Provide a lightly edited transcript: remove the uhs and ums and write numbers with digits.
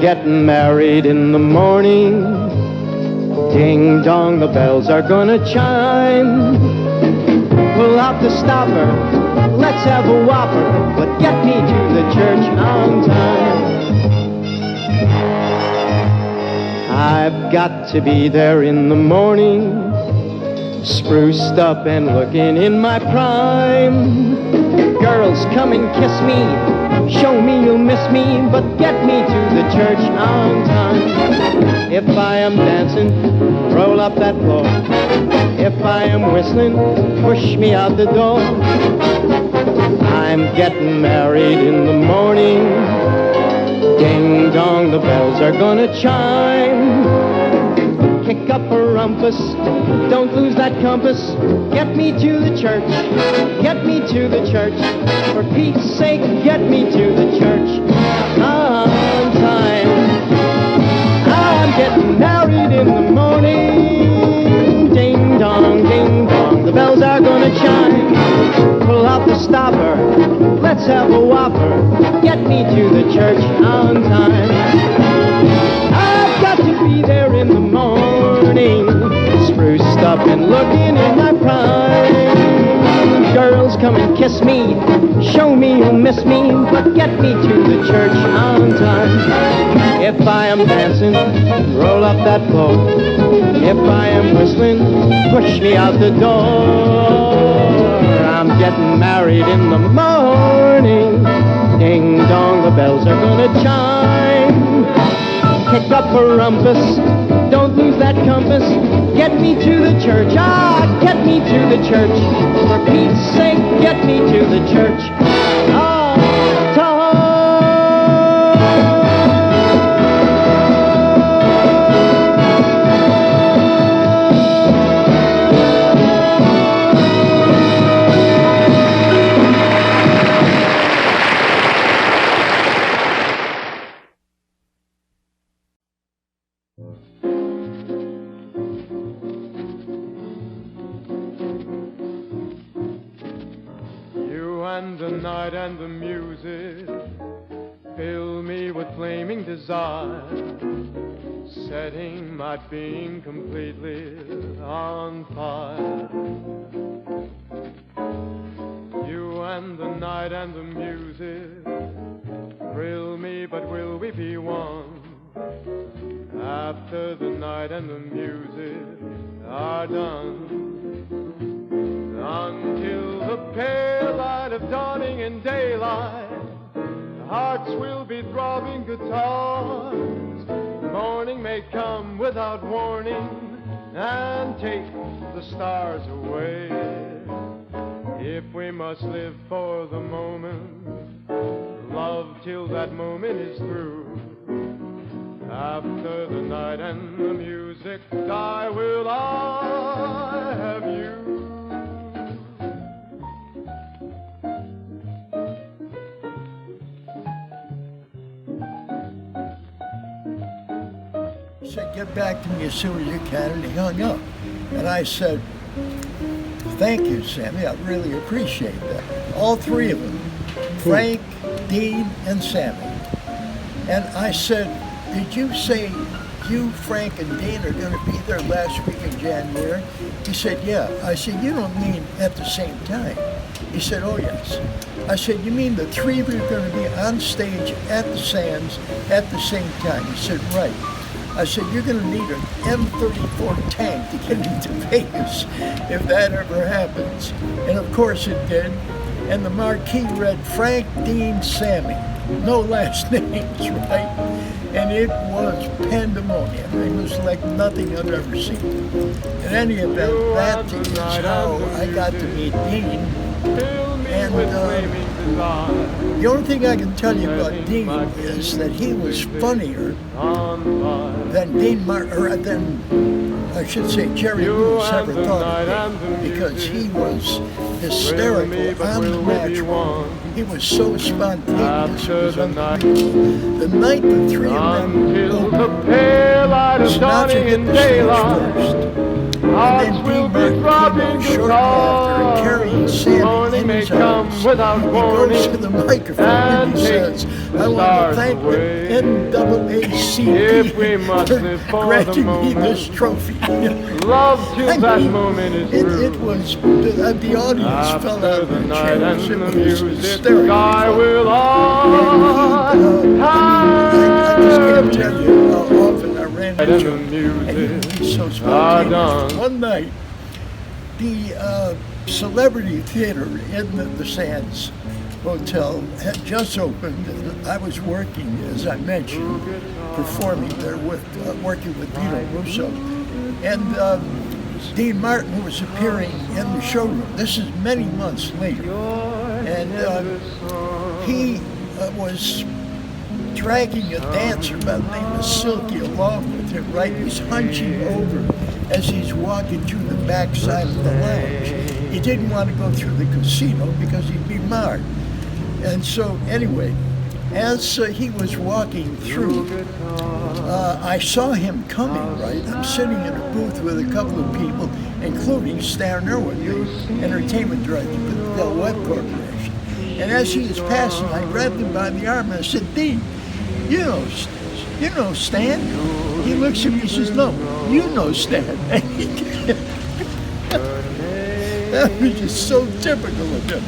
getting married in the morning. Ding dong, the bells are gonna chime. We'll have to stop her, let's have a whopper, but get me to the church on time. I've got to be there in the morning, spruced up and looking in my prime. Girls, come and kiss me, show me you'll miss me, but get me to the church on time. If I am dancing, roll up that floor. If I am whistling, push me out the door. I'm getting married in the morning. Ding dong, the bells are gonna chime. Kick up a rumpus, don't lose that compass. Get me to the church, get me to the church. For Pete's sake, get me to the church on time. I'm getting married in the morning. Ding dong, the bells are gonna chime. Pull out the stopper, let's have a whopper. Get me to the church on time. I've got to be there in the morning, spruced up and looking in my prime. Girls, come and kiss me, show me you'll miss me, but get me to the church on time. If I am dancing, roll up that floor. If I am whistling, push me out the door. I'm getting married in the morning. Ding dong, the bells are gonna chime. Kick up a rumpus, don't lose that compass. Get me to the church, get me to the church. For Pete's sake, get me to the church on time. And the night and the music fill me with flaming desire, setting my being completely on fire. You and the night and the music thrill me, but will we be one after the night and the music are done? Until the pale light of dawning and daylight, hearts will be throbbing guitars. Morning may come without warning and take the stars away. If we must live for the moment, love till that moment is through. After the night and the music die, will I have you? He said, get back to me as soon as you can, and he hung up. And I said, thank you, Sammy, I really appreciate that. All three of them, Frank, Dean, and Sammy. And I said, did you say you, Frank, and Dean are going to be there last week in January? He said, yeah. I said, you don't mean at the same time? He said, oh, yes. I said, you mean the three of you are going to be on stage at the Sands at the same time? He said, right. I said, you're going to need an M34 tank to get into Vegas if that ever happens. And of course it did. And the marquee read Frank, Dean, Sammy. No last names, right? And it was pandemonium. It was like nothing I've ever seen. In any event, that is how I got to meet Dean. And the only thing I can tell you about Dean is that he was funnier than I should say Jerry Lewis ever thought of me, because he was hysterical on the natural. He was so spontaneous. It was unbelievable. The night the three of them opened, Sinatra hit the stage first. And then Dean Martin came out shortly after and carrying Sammy in may his come eyes. without He warning goes to the microphone and he says, I want to stars thank away. the NAACP If we must live for for the granting me moment, this trophy. love till I that mean, moment is through. it was, the audience fell After out of the their night chairs. and It the was music, hysterical. sky will I just can't tell you how often I ran and into the him. And music he's so are spontaneous. done. One night, the Celebrity Theater in the Sands Hotel had just opened. And I was working, as I mentioned, performing there with, working with Vito Russo. And Dean Martin was appearing in the showroom. This is many months later. And he was dragging a dancer by the name of Silky along with him, right? He's hunching over as he's walking through the backside of the lounge. He didn't want to go through the casino because he'd be marred. And so, anyway, as he was walking through, I saw him coming, right? I'm sitting in a booth with a couple of people, including Stan Irwin, the entertainment director for the Del Webb Corporation. And as he was passing, I grabbed him by the arm and I said, Dean, you know Stan? He looks at me and says, no, you know Stan. That was just so typical of him.